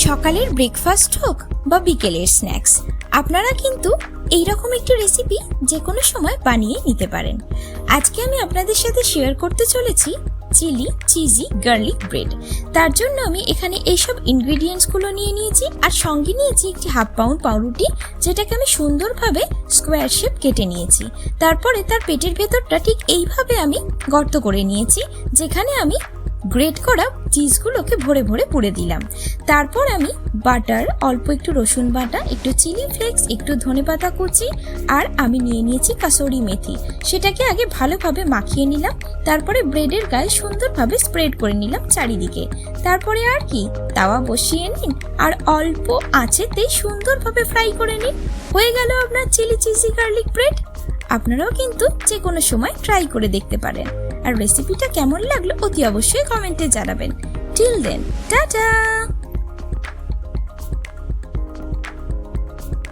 সকালের ব্রেকফাস্ট হোক বা বিকেলের স্ন্যাক্স, আপনারা কিন্তু এইরকম একটি রেসিপি যে কোনো সময় বানিয়ে নিতে পারেন। আজকে আমি আপনাদের সাথে শেয়ার করতে চলেছি চিলি চিজি গার্লিক ব্রেড। তার জন্য আমি এখানে এইসব ইনগ্রিডিয়েন্টসগুলো নিয়ে নিয়েছি, আর সঙ্গে নিয়েছি একটি 1/2 পাউন্ড পাউরুটি, যেটাকে আমি সুন্দরভাবে স্কোয়ার শেপ কেটে নিয়েছি। তারপরে তার পেটের ভেতরটা ঠিক এইভাবে আমি গর্ত করে নিয়েছি, যেখানে আমি গ্রেট করা চিজগুলোকে ভরে ভরে পুড়ে দিলাম। তারপর আমি বাটার, অল্প একটু রসুন বাটা, একটু চিলি ফ্লেক্স, একটু ধনেপাতা কুচি, আর আমি নিয়ে নিয়েছি কাসুরি মেথি, সেটাকে আগে ভালোভাবে মাখিয়ে নিলাম। তারপরে ব্রেডের গায়ে সুন্দরভাবে স্প্রেড করে নিলাম চারিদিকে। তারপরে আর কি, তাওয়া বসিয়ে নিন আর অল্প আঁচেতেই সুন্দরভাবে ফ্রাই করে নিন। হয়ে গেল আপনার চিলি চিজি গার্লিক ব্রেড। আপনারাও কিন্তু যে কোনো সময় ট্রাই করে দেখতে পারেন। আর রেসিপিটা কেমন লাগলো অতি অবশ্যই কমেন্টে জানাবেন। Till then, tata.